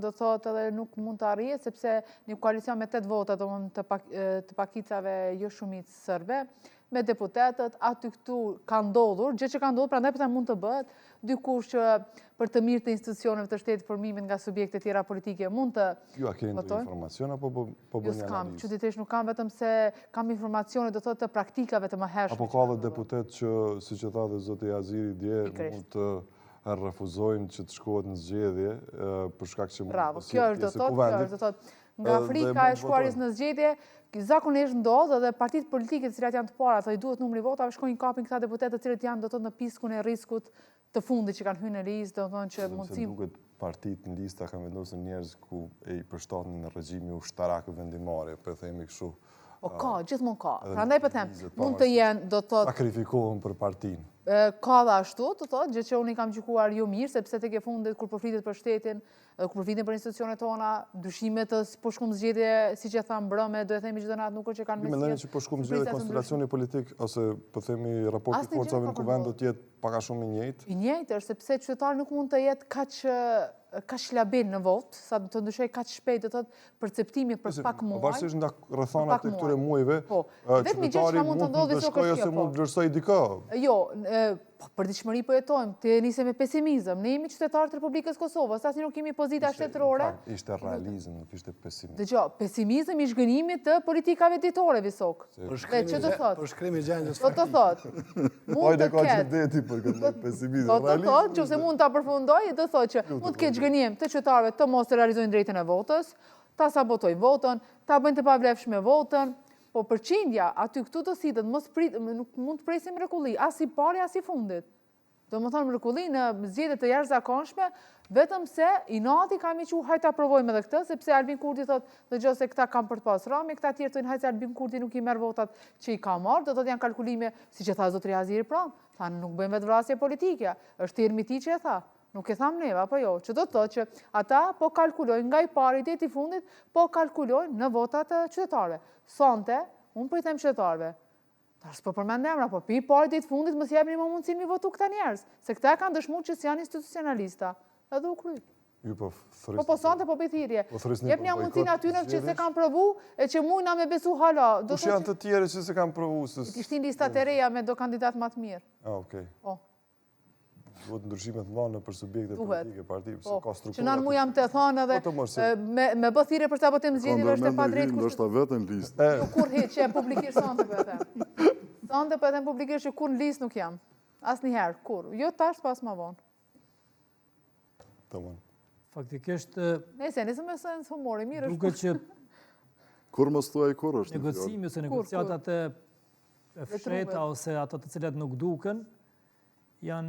do thotë edhe nuk mund të arrihet sepse një koalicion me 8 vota të pakicave jo shumicë serbe, me deputetët, aty këtu ka ndodhur, gjë që ka ndodhur, prandaj po them mund të bëhet, dikush që për të mirë të institucioneve të shtetit formimin nga subjekte tjera politike mund të Ju a keni ndonjë informacion apo po bëni analizë? Jo s'kam, qytetisht nuk kam, vetëm se kam informacione do thotë të praktikave të mëhershme. Apo ka dhe deputet që, siç e tha dhe zoti Aziri dje, mund të refuzojnë që të shkohet në zgjedhje për shkak që Bravo, kjo është do thotë, nga Afrika e shkuaris në zgjedhje, zakonisht ndodh edhe partitë politike të cilat janë të para, i duhet numri votave, shkojnë kapin këta deputetë të cilët janë do thotë në piskun e riskut të fundit që kanë hyrë në listë, do thonë që mundësim. Duket partitë në lista kanë vendosur njerëz ku e i përshtaten në regjimi ushtarak vendimare, po e themi kështu. Po ka, gjithmonë ka. Prandaj po them, mund të jenë do thotë sakrifikohen për partinë. Ka dhe ashtu, të thotë, gjë që unë i kam gjykuar jo mirë, sepse tek e fundit kur përflitet për shtetin, kur përflitet për institucionet tona, dyshimet të po shkum zgjedhje, siç e tham brëme, do e themi çdo natë nuk është që kanë mesjet. Mendoni që po shkum zgjedhje konstelacioni politik ose po themi raporti forcave në kuvend do të jetë pak a shumë i njëjtë? I njëjtë është sepse qytetari nuk mund të jetë kaq labil në votë, sa të ndryshoj kaq shpejt, do thotë perceptimi për pak muaj. Pavarësisht nga rrethana të këtyre muajve, qytetari mund të shkojë ose mund të vlerësoj dikë. Jo, për diçmëri po jetojmë, të nisem me pesimizëm. Ne jemi qytetarë të Republikës Kosovës, asnjë nuk kemi pozita shtetërore. Ishte realizëm, nuk ishte pesimizëm. Dëgjoj, pesimizëm i zhgënimit të politikave ditore, Visok. Për shkrimi gjendjes faktik. Do të thotë, mund të ketë për këtë pesimizëm. Do të thotë, nëse mund ta përfundoj, do të thotë që mund të ketë zhgënim të qytetarëve të mos të realizojnë drejtën e votës, ta sabotojnë votën, ta bëjnë të pavlefshme votën. Po përqindja, aty këtu të sitet, nuk mund të presim mrekulli, as i pari, as i fundit. Do më thonë mrekulli në zgjedhje të jashtëzakonshme, vetëm se i nati kam i hajta provojmë edhe këtë, sepse Albin Kurti thot, dëgjoj se këta kam për të pas rami, këta tjerë thonë hajtë se Albin Kurti nuk i merr votat që i ka marrë, do thotë janë kalkulime, si që tha zotri Aziri pranë, tha nuk bëjmë vetë vrasje politike, është irmi ti që e tha. Nuk e tham neve, apo jo, që do të thotë që ata po kalkulojnë nga i pari deri i fundit, po kalkulojnë në votat të qytetarëve. Sonte, unë po i them qytetarëve, tash po përmend emra, po pi pari deri i fundit mos japni më mundësinë mi votu këta njerëz, se këta kanë dëshmuar që janë institucionalista. Edhe u kry. Po sonte po bëj thirrje. Jepni mundësinë atyre që se kanë provu e që mujna me besu hala. Kush janë të tjerë që se kanë provu? Kishin listat e reja me do kandidat më të mirë. Okej. Duhet ndryshimet mëdha për subjektet politike, partive, se ka struktura. Që nën mu jam të thonë edhe me bë thirrje për sabotim zgjedhjeve është e padrejtë. Ndoshta vetën listë. Kur hiç që publikisht sonte po e them. Sonte po e them publikisht që kur në listë nuk jam. Asnjëherë, kur. Jo tash pas më vonë. Tamam. Faktikisht nëse me sens humori, mirë është. Duket që kur mos thuaj kur është. Negocimi ose negociatat e fsheta ose ato të cilat nuk duken janë